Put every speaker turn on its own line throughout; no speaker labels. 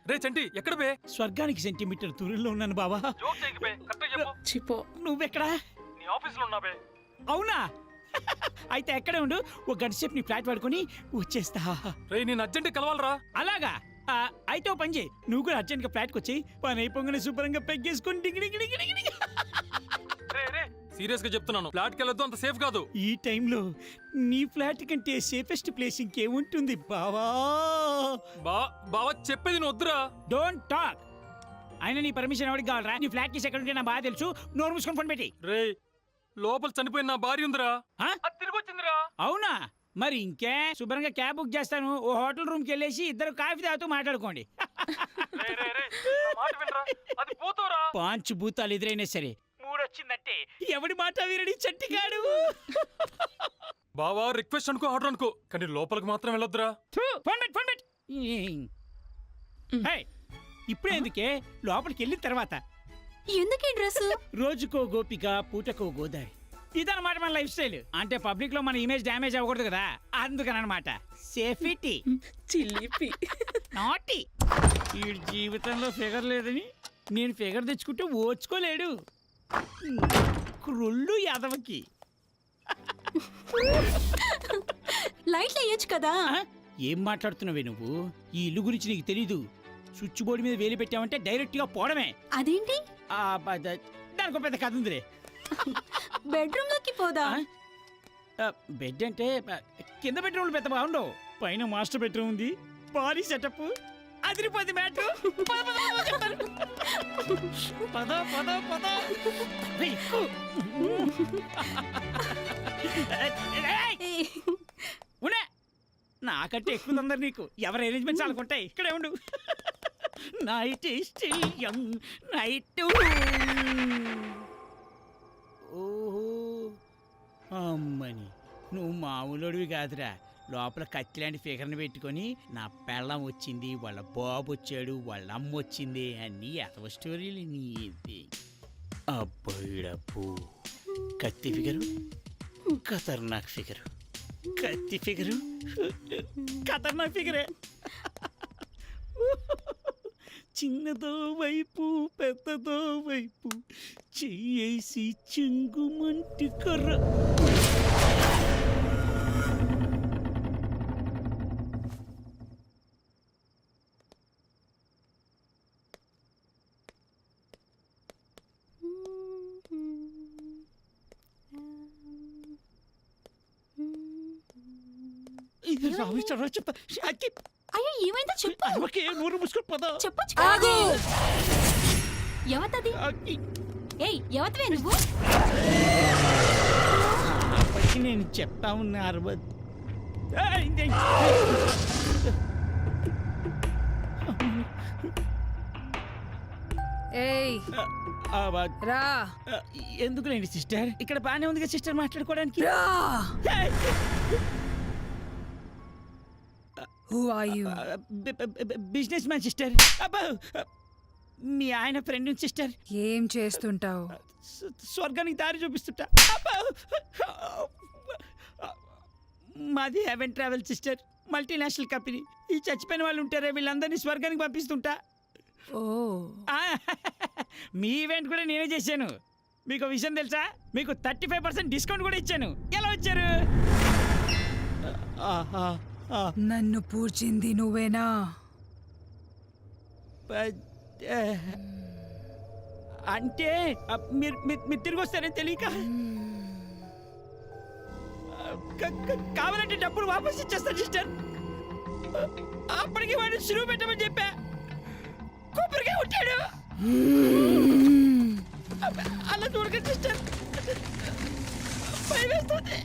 రే చంటి ఎక్కడ బే?
స్వర్గానికి సెంటీమీటర్ దూరంలో ఉన్నాను బావా.
జోక్ చేయకు బే, కరెక్ట్‌గా చెప్పు.
చిపో.
నువ్వెక్కడా?
నీ ఆఫీస్ లో ఉన్నా బే.
అవునా? అయితే ఎక్కడే ఉండు, ఒక గంట సేపు నీ ఫ్లాట్ పడుకొని వచ్చేస్తా.
రే నేను అర్జెంట్ కలవాలరా.
అలాగా? అయితే ఓ పని చేయి, నువ్వు కూడా అర్జెంట్గా ఫ్లాట్కి వచ్చి పని అయిపోగానే శుభ్రంగా పెగ్గేసుకొని డింగి డింగి డింగి డింగి డింగి.
రే రే సీరియస్ గా చెప్తున్నాను, ఫ్లాట్కి వెళ్ళొద్దు, అంత సేఫ్ కాదు.
ఈ టైంలో నీ ఫ్లాట్ కంటే సేఫెస్ట్ ప్లేస్ ఇంకేముంటుంది బావా?
బావా చెప్పేది నువ్వు వద్దురా.
Don't talk. అయినా నీ పర్మిషన్ ఎవరికి కావాలరా? నీ ఫ్లాట్ కేసు ఎక్కడ ఉంటే నా బాగా తెలుసు. నోరు మూసుకొని ఫోన్ పెట్టి.
రే లోపల చనిపోయిన నా భార్య ఉందిరా. తిరిగి వచ్చిందిరా.
అవునా? మరి ఇంకే శుభ్రంగా క్యాబ్ బుక్ చేస్తాను. ఓ హోటల్ రూమ్ కి వెళ్ళేసి ఇద్దరు కాఫీ తాగుతూ మాట్లాడుకోండి.
అది పోతావురా.
పాంచు భూతాలు ఎదురైనా సరే మూడొచ్చిందంటే ఎవడి మాట వీరడి చట్టికాడు.
బావా రిక్వెస్ట్ అనుకో, ఆర్డర్ అనుకో, కానీ లోపలికి మాత్రం వెళ్ళొద్దురా.
ఇప్పుడే ఎందుకే, లోపలికి వెళ్ళిన తర్వాత.
ఎందుకే డ్రెస్?
రోజుకో గోపిక పూటకో గోదారి, ఇదన్నమాట మన లైఫ్ స్టైల్. అంటే పబ్లిక్ లో మన ఇమేజ్ డ్యామేజ్ అవ్వకూడదు కదా, అందుకనమాట. సేఫ్టీ
చిలిపి
నాటి. ఈ జీవితంలో ఫిగర్ లేదని నేను ఫిగర్ తెచ్చుకుంటే ఓర్చుకోలేడు. క్రుళ్ళు యాదవకి.
లైట్లు వేయొచ్చు కదా.
ఏం మాట్లాడుతున్నావే నువ్వు? ఈ ఇల్లు గురించి నీకు తెలీదు. స్విచ్ బోర్డు మీద వేలు పెట్టామంటే డైరెక్ట్ గా పోవడమే.
అదేంటి?
దానికి పెద్ద కథ ఉందిరే.
బెడ్రూమ్ లోకి పోదా?
బెడ్ అంటే కింద బెడ్రూమ్ పెద్ద బాగుండవు, పైన మాస్టర్ బెడ్రూమ్ ఉంది. భారీ సెటప్, అదిరిపోద్ది మ్యాటర్. పద పద పద. ఉనే నాకంటే ఎక్కువ తొందర నీకు. ఎవరి అరేంజ్మెంట్స్ అనుకుంటాయి. ఇక్కడే ఉండు. Night still young night. ఓహో అమ్మని, నువ్వు మామూలుడివి కాదురా. లోపల కత్తిలాంటి ఫిగర్ని పెట్టుకొని నా పెళ్ళం వచ్చింది, వాళ్ళ బాబు వచ్చాడు, వాళ్ళ అమ్మ వచ్చింది అన్నీ అథవ స్టోరీలు నీది. అబ్బాయిడప్పు కత్తి ఫిగరు, ఖతర్నాక్ ఫిగరు. కత్తి ఫిగరు, ఖతర్నాక్ ఫిగరే. చిన్నదో వైపు పెద్దదో వైపు చెయ్యేసి చెంగుమంటి కర్ర. చెప్తా.
అయ్యో ఏమైందో చెప్పు.
నూరు ముసుకుని పద.
చెప్పొచ్చు. ఎవతది? ఏయ్ ఎవతవే నువ్వు?
అప్పటికి నేను చెప్తా ఉన్నా. ఎందుకులేండి సిస్టర్, ఇక్కడ బానే ఉంది కదా సిస్టర్ మాట్లాడుకోవడానికి. Business man sister. మీ ఆయన ఫ్రెండ్ సిస్టర్.
ఏం చేస్తుంటావు?
స్వర్గానికి దారి చూపిస్తుంటా. మాది haven travel sister, multinational company. ఈ చచ్చిపోయిన వాళ్ళు ఉంటారే వీళ్ళందరినీ స్వర్గానికి పంపిస్తుంటా.
ఓ
మీ ఈవెంట్ కూడా నేనే చేశాను. మీకు విషయం తెలుసా? మీకు 35% డిస్కౌంట్ కూడా ఇచ్చాను. ఎలా వచ్చారు?
నన్ను పూడ్చింది నువ్వేనా?
అంటే మీరు తిరిగి వస్తారని తెలియక. కావాలంటే డబ్బులు వాపస్ ఇచ్చేస్తాను సిస్టర్. అప్పటికి వాడు సులువు పెట్టమని చెప్పా. కొబ్బరిగా ఉంటాడు. అలా చూడక సిస్టర్, భయం వేస్తుంది.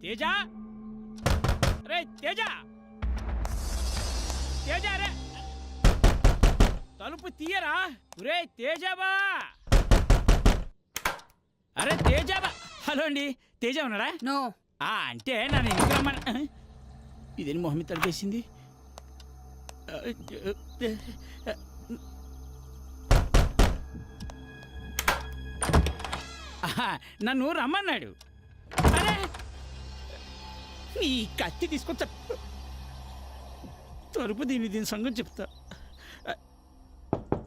తేజ, రే తేజ, తేజ రే, తలుపు తీయరా. రే తేజబా, అరే తేజబా. హలో అండి, తేజ ఉన్నాడా?
నో.
అంటే నన్ను ఎందుకు రమ్మని ఇదేని మొహమ్మద్ తడిపేసింది. నన్ను రమ్మన్నాడు. అరే నీ కత్తి తీసుకొచ్చా తలుపు దీని సంగతి చెప్తా.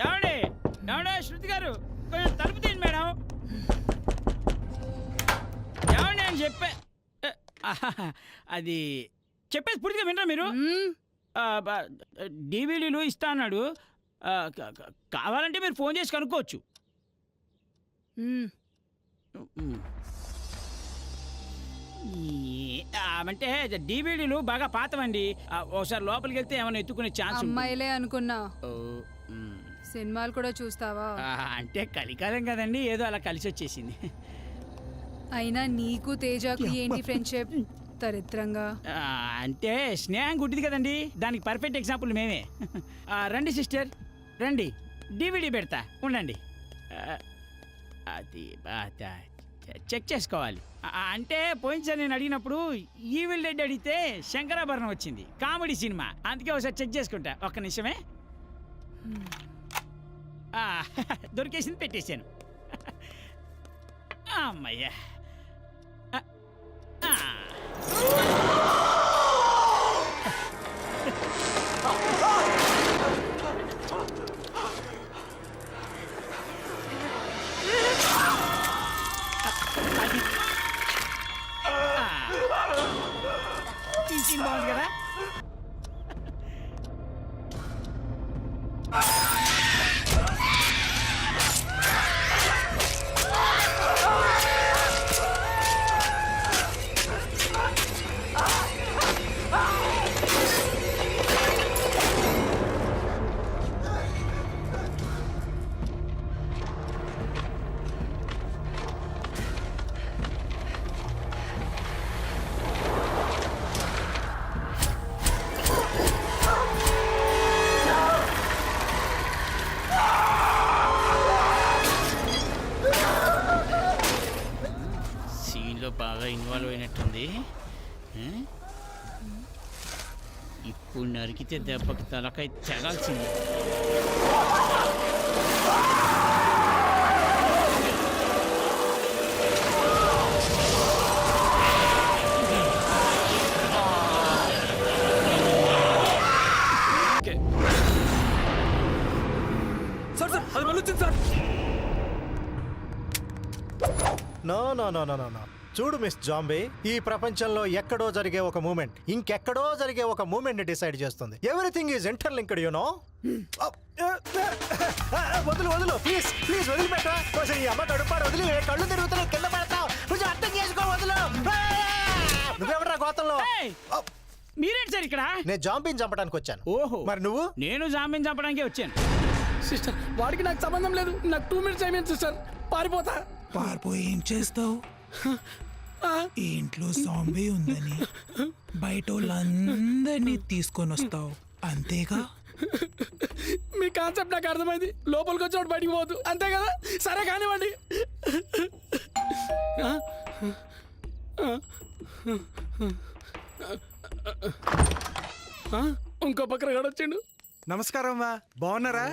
ఏమండే శృతి గారు, కొంచెం తలుపు తీయండి మేడం. ఏమండి అని చెప్పే అది చెప్పేసి పూర్తిగా వినరా మీరు? డివిడీలు ఇస్తా అన్నాడు. కావాలంటే మీరు ఫోన్ చేసి కనుక్కోవచ్చు. అంటే డివిడీలు బాగా పాతవండి. ఒకసారి లోపలికి వెళ్తే ఏమైనా ఎత్తుకునే ఛాన్స్.
అమ్మాయిలే అనుకున్నా, సినిమాలు కూడా చూస్తావా?
అంటే కలికాలం కదండి, ఏదో అలా కలిసి వచ్చేసింది.
అయినా నీకు తేజాకు ఏంటి ఫ్రెండ్షిప్? దరిద్రంగా.
అంటే స్నేహం గుడ్డిది కదండి, దానికి పర్ఫెక్ట్ ఎగ్జాంపుల్ మేమే. రండి సిస్టర్ రండి, డివిడీ పెడతా ఉండండి. అది చెక్ చేసుకోవాలి. అంటే పోయినసారి నేను అడిగినప్పుడు ఈవిల్ డెడ్ అడిగితే శంకరాభరణం వచ్చింది, కామెడీ సినిమా. అందుకే ఒకసారి చెక్ చేసుకుంటా. ఒక్క నిమిషమే. దొరికేసింది, పెట్టేశాను. అమ్మయ్యా. తీసింది బాగుంది కదా. బాగా ఇన్వాల్వ్ అయినట్టుంది. ఇప్పుడు నరికితే దెబ్బకి తలకాయ తెగాల్సింది.
సార్ సార్ అది మళ్ళీ వచ్చింది sir.
No no no no no చూడు మిస్ జాంబీ, ఈ ప్రపంచంలో ఎక్కడో జరిగే ఒక మూమెంట్ ఇంకెక్కడో జరిగే ఒక మూమెంట్ ని డిసైడ్ చేస్తుంది. Everything is interlinked you know. వదులు వదులు ప్లీజ్ ప్లీజ్ వదిలిపెట్ట. కొంచెం ఈ అమ్మ కడుపాడు, వదిలి కళ్ళు తిరుగుతున్నాయి, కింద పడతావు, కొంచెం అర్థం చేసుకో, వదులు. నువ్వెవరా గోతంలో?
మీరేంటి సార్ ఇక్కడ?
నేను జాంబీని చంపడానికి వచ్చాను.
ఓహో,
మరి నువ్వు?
నేను జాంబీని చంపడానికి వచ్చాను.
సిస్టర్ వాడికి నాకు సంబంధం లేదు, నాకు 2 minutes అయిపోయింది సిస్టర్, పారిపోతా.
పారిపోయి ఏం చేస్తావు? ఈ ఇంట్లో జాంబీ ఉందని బయట వాళ్ళందరినీ తీసుకొని వస్తావు అంతేగా?
మీ కాన్సెప్ట్ నాకు అర్థమైంది, లోపలికి వచ్చి బయటికి పోదు అంతే కదా. సరే కానివ్వండి. ఇంకో పక్కన గడొచ్చిండు.
నమస్కారం అమ్మా, బాగున్నారా?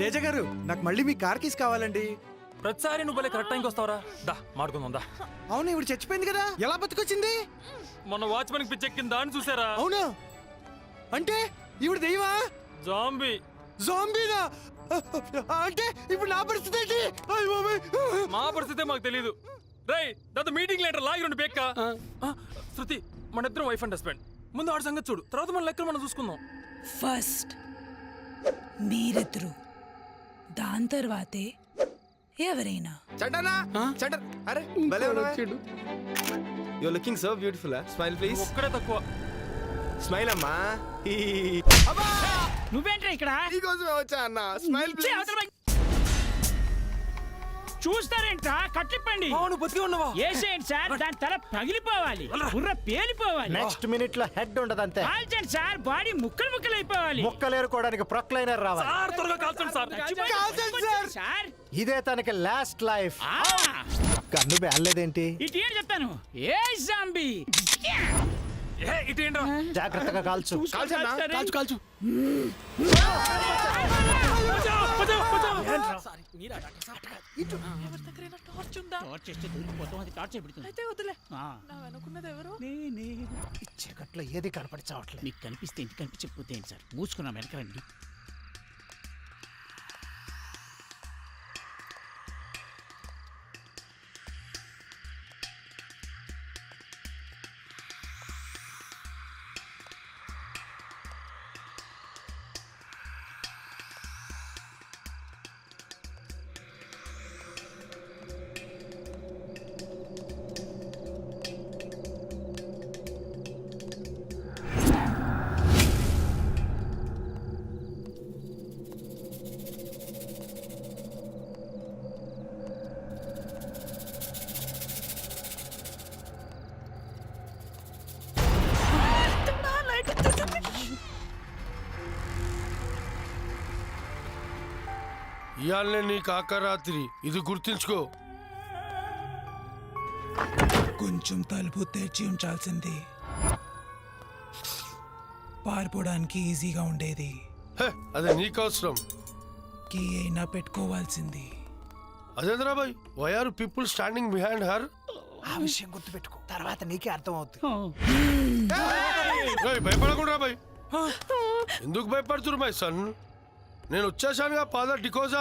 తేజ గారు, నాకు మళ్ళీ మీ కార్ కీస్ కావాలండి.
ప్రతిసారి నువ్వు కరెక్ట్ టైంకి వస్తావరా? దా మాడుకుందా.
అవును, ఇప్పుడు చచ్చిపోయింది కదా, ఎలా బతికొచ్చింది?
మొన్న వాచ్మెన్ పిచ్చెక్కింది దాన్ని చూసారా?
అవునా? అంటే ఇప్పుడు దెయ్యమా?
జాంబీ.
జాంబీనా? అంటే ఇప్పుడు నా పరిస్థితి ఏంటి?
మా పరిస్థితే మాకు తెలీదు. రై దాంతో మీటింగ్ లెటర్ లాగి రెండు బేక్క. శృతి, మన ఇద్దరం వైఫ్ అండ్ హస్బెండ్. ముందు ఆడ సంగతి చూడు, తర్వాత మన లెక్కలు మనం చూసుకుందాం.
ఫస్ట్ మీరిద్దరు, దాని తర్వాతే ఎవరైనా.
చండనా చండన్, అరే భలే ఉన్నావే. You are looking so beautiful. Smile please.
ఒక్కడే తక్కువ.
స్మైల్ అమ్మా.
నువ్వేంట్రా ఇక్కడ?
నీకోసమే వచ్చా అన్న. Smile please.
చూస్తారేంట్రా? కట్టిప్పండి.
నువ్వు బతికి ఉన్నావా?
ఏసేయండి సార్, దాని తల పగిలిపోవాలి, బుర్ర పేలిపోవాలి.
నెక్స్ట్ మినిట్ లో హెడ్ ఉండదు అంతే.
కాల్చండి సార్, బాడీ ముక్కలు ముక్కలు అయిపోవాలి.
ముక్కలేరుకోవడానికి ప్రొక్లైనర్ రావాలి.
సార్ త్వరగా కాల్చండి సార్.
సార్
ఇదే తనకి లాస్ట్ లైఫ్. కన్ను బేలేదేంటి?
ఇటు ఏం చెప్తాను ఏ జాంబీ
ఏ ఇటు ఏంట్రా?
జాగ్రత్తగా కాల్చు.
కాల్చు కాల్చు
టార్చ్ చేస్తే దూరిపోతాం, అది టార్చ్ పెడుతుంది. నేనే.
ఈ చీకట్లో ఏది కనపడి చావట్లేదు.
మీకు కనిపిస్తే ఇంటి కనిపించకపోతే ఏంటి సార్, మూసుకున్నాం వెనకరండి.
ఇయాలనే నీకు ఆకరాత్రి, ఇది గుర్తుంచుకో.
కొంచెం తలుపు తెరిచి ఉంచాల్సింది, పారిపోవడానికి ఈజీగా ఉండేది.
హే, అదే నీకు అవసరం.
కీ అయినా పెట్టుకోవాల్సింది.
అదేంద్రా boy, why are people standing behind her?
ఆ విషయం గుర్తుపెట్టుకో, తర్వాత నీకే అర్థం అవుతుంది.
భయపడకుండా బాయ్. ఎందుకు భయపడుతున్నారు మై సన్? నేను వచ్చేసానుగా ఫాదర్ డికోజా,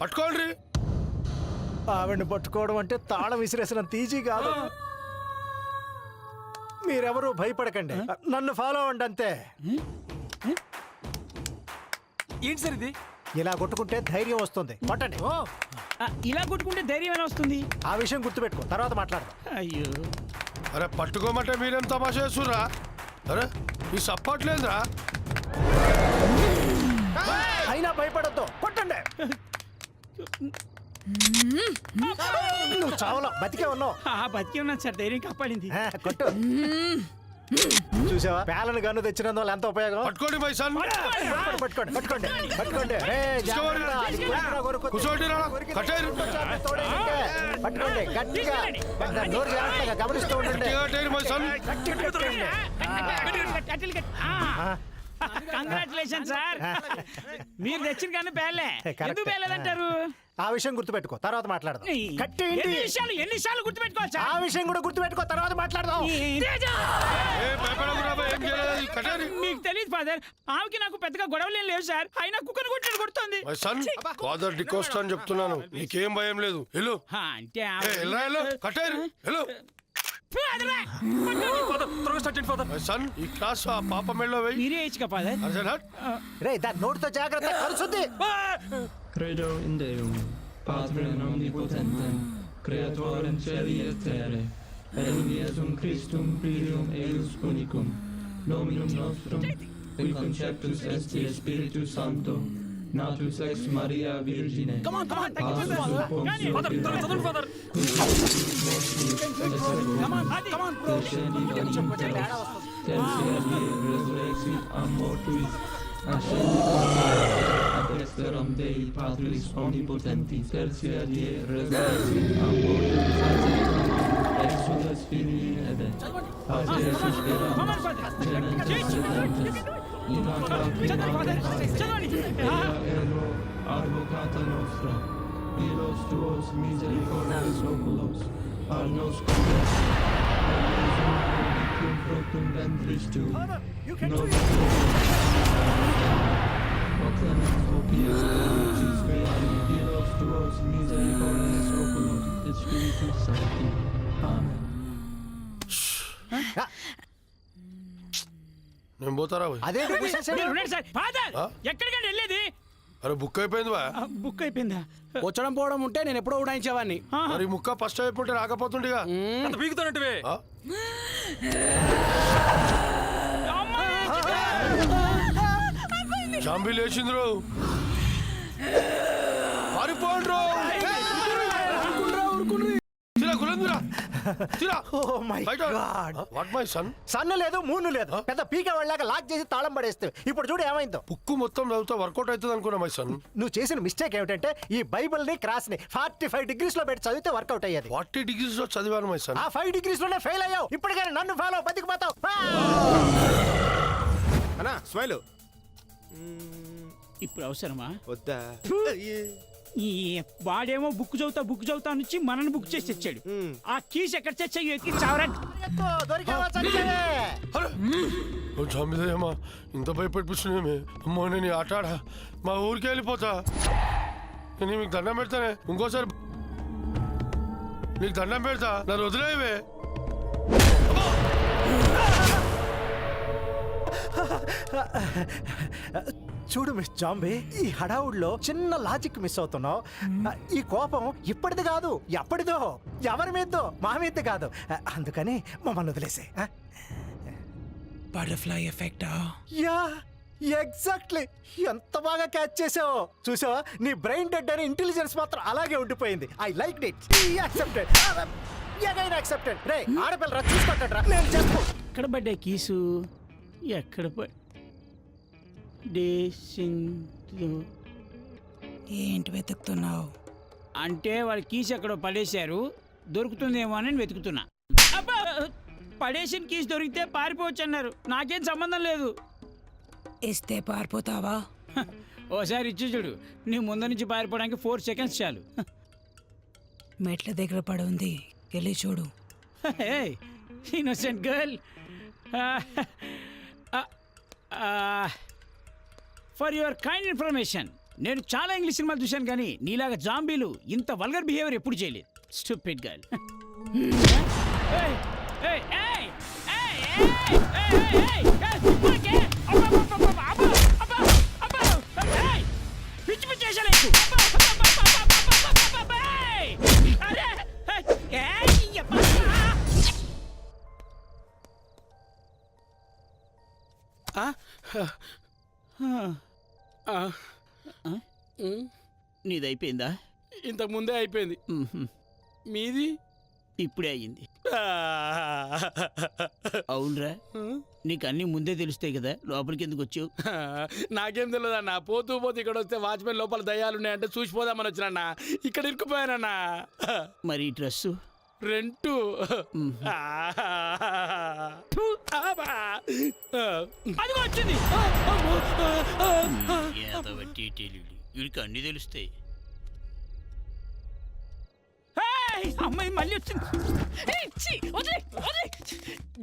పట్టుకోండి.
ఆవిడ్ని పట్టుకోవడం అంటే తాళం విసిరేసినంత ఈజీ కాదు. మీరెవరూ భయపడకండి, నన్ను ఫాలో అవ్వండి అంతే.
ఏంటి సార్ ఇది?
ఇలా కొట్టుకుంటే ధైర్యం వస్తుంది. కొట్టండి.
ఇలా కొట్టుకుంటే ధైర్యం ఎలా వస్తుంది?
ఆ విషయం గుర్తుపెట్టుకో, తర్వాత మాట్లాడదాం.
అయ్యో,
అరే పట్టుకోమంటే మీరేం తమాషా చేస్తుర్రా? అరే ఈ సప్పట్లేదురా.
అయినా భయపడద్దు, కొట్టండి. నువ్వు చావలో బతికే ఉన్నావు.
బతికి ఉన్నాను సార్, ధైర్యం కాపాడింది.
కొట్టు. చూసావా, పేలను గన్ను తెచ్చినందువల్ల ఎంత ఉపయోగం.
పట్టుకోండి మై సన్.
పట్టుకోండి పట్టుకోండి పట్టుకోండి. జాగ్రత్త, అది కొరికినా కొరుకుతుంది.
కూర్చోండి రా, కట్టేరు.
పట్టుకోండి గట్టిగా, నోరు జాగ్రత్తగా గమనిస్తూ ఉండండి.
My son.
కంగ్రాచులేషన్ సార్, మీరు తెచ్చిన కానీ పేర్లే. ఎందుకు పేర్లేదంటారు?
ఆ విషయం గుర్తుపెట్టుకో, తర్వాత మాట్లాడదాం. కట్టేయండి.
ఎన్నిసార్లు గుర్తుపెట్టుకోవాలి సార్?
ఆ విషయం కూడా గుర్తుపెట్టుకో, తర్వాత మాట్లాడదాం.
మీకు తెలియదు ఫాదర్, ఆమెకి నాకు పెద్దగా గొడవలు ఏం లేవు సార్, అయినా కుక్కను కొట్టినట్టు కొడుతుంది.
మై సన్, ఫాదర్ డికోస్ట్ అని చెప్తున్నాను, నీకేం భయం లేదు. వెళ్ళు.
అంటే
కట్టేరు, వెళ్ళు. మై సన్, ఈ క్లాస్ ఆ పాప మెళ్ళో వెయ్యి.
మీరే ఇచ్చుక ఫాదర్.
రే దాని నోటితో జాగ్రత్త, కలుసుద్ది.
Credo in Deum, Patrem omnipotentem, Creatorem celi et terre, et in Iesum Christum filium eius unicum, Dominum nostrum, qui conceptus est Spiritus Sancto, natus ex Maria Virgine.
Come on,
Resurrexit a mortuis, ad exterum Dei Patris omnipotentis, tertia die resurrexit a mortuis, exudes filii ede, Pater susperam, genesis sedentes, in aqua ergo advocata nostra, ilos tuos misericordes oculos, al nos conversi, cum fructum ventris tu, nos proclamens opias crucis reali, ilos tuos misericordes oculos, et Spiritus Sancti. Amen.
నేను పోతారా భయ్?
అదే
sir. Father, ఎక్కడికంటే వెళ్ళేది?
అరే book అయిపోయింది బా.
Book అయిపోయిందా?
వచ్చడం పోవడం ఉంటే నేను ఎప్పుడో ఉడాయించేవాడిని.
మరి ముక్క ఫస్ట్ అయిపోతే రాకపోతుండేగా.
అంత పీకుతానంటే
జాంబీ లేచింద్రు, పారిపోండ్రు. కులందురా
oh my god,
what my son?
Sun లేదు మూను లేదు, పెద్ద పీక వాళ్ళాక లాక్ చేసి తాళం పడేస్తే ఇప్పుడు చూడు ఏమైందో.
బుక్ మొత్తం చదివితే వర్కౌట్ అవుతుంది అనుకున్నా మై సన్.
నువ్వు చేసిన మిస్టేక్ ఏమిటంటే ఈ బైబిల్ ని క్రాస్ ని 45 డిగ్రీస్ లో పెట్టి చదివితే వర్కౌట్ అయ్యేది.
40 degrees లో చదివాను మై సన్.
ఆ 5 డిగ్రీస్ లోనే ఫెయిల్ అయ్యావు. ఇప్పటికైనా నన్ను ఫాలో బతికిపోతావు.
అన్నా స్మైల్
ఇప్పుడు అవసరమా?
వద్దా?
ఈ వాడేమో బుక్ చదువుతా నుంచి మనల్ని బుక్ చేసి తెచ్చాడు. ఆ కీస్ ఎక్కడ తెచ్చాయి ఎత్తి చావరా.
దొరికావా చచ్చావే?
ఓ జామిదయ్యమ్మా, ఇంత భయపెట్టిస్తున్నామే. అమ్మో నేను ఈ ఆట ఆడా, మా ఊరికి వెళ్ళిపోతా. నేను మీకు దండం పెడతానే, ఇంకోసారి నీకు దండం పెడతా, నన్ను వదిలేవే.
చూడు మిస్ జాంబే, ఈ హడావుడిలో చిన్న లాజిక్ మిస్ అవుతున్నావు. ఈ కోపం ఇప్పటిది కాదు, ఎప్పటిదో, ఎవరి మీదో, మా మీద కాదు. అందుకని మమ్మల్ని వదిలేసే.
బటర్ఫ్లై ఎఫెక్టా?
యా ఎగ్జాక్ట్లీ, ఎంత బాగా క్యాచ్ చేసావో. చూసావా, నీ బ్రెయిన్ డెడ్ అని ఇంటెలిజెన్స్ మాత్రం అలాగే ఉండిపోయింది. I like it. Accepted, again accepted. రే ఆడపిల్లరా, చూసుకుంటాడ్రా, నేను చెప్పు.
ఎక్కడ పడ్డాయి కీసు? ఎక్కడ
ఏంటి వెతుకుతున్నావు?
అంటే వాళ్ళ కీస్ ఎక్కడో పడేశారు, దొరుకుతుందేమో అని వెతుకుతున్నా. అబ్బా, పడేసిన కీస్ దొరికితే పారిపోవచ్చు అన్నారు. నాకేం సంబంధం లేదు.
ఇస్తే పారిపోతావా?
ఓసారి ఇచ్చి చూడు, నీ ముందు నుంచి పారిపోవడానికి 4 seconds చాలు.
మెట్ల దగ్గర పడి ఉంది, వెళ్ళి చూడు.
Innocent girl. For your kind information, నేను చాలా ఇంగ్లీష్ సినిమాలు చూశాను కానీ నీలాగా జాంబీలు ఇంత వల్గర్ బిహేవియర్ ఎప్పుడు చేయలేదు. Stupid girl. పిచ్చి పిచ్చి వేషాలు ఎక్కువ. నీది అయిపోయిందా?
ఇంతకు ముందే అయిపోయింది. మీది
ఇప్పుడే అయ్యింది. అవునరా, నీకు అన్ని ముందే తెలుస్తాయి కదా, లోపలికి ఎందుకు వచ్చావు?
నాకేం తెలియదు అన్న. పోతూ పోతూ ఇక్కడ వస్తే వాచ్మెన్ లోపల దయ్యాలున్నాయంటే చూసిపోదామని వచ్చినన్నా. ఇక్కడ ఇరుక్కుపోయానన్నా.
మరి ఈ డ్రెస్సు
రెంటు
అదిగో వచ్చింది. వీడికి అన్ని తెలుస్తాయి. అమ్మాయి మళ్ళీ వచ్చింది.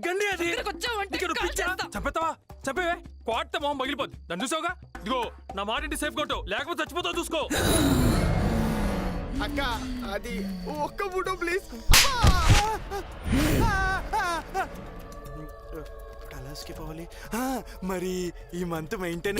గండి అది చంపేస్తావా? చంపేవే, కోట మొహం పగిలిపోద్ది. దాన్ని చూసావుగా? ఇదిగో నా మాటింటి సేఫ్ కొట్టు, లేకపోతే చచ్చిపోతావు చూసుకో.
అక్క అది ఒక్క ఫోటో ప్లీజ్.
కలర్స్కి పోవాలి. మరి ఈ మంత్ మెయింటైన్.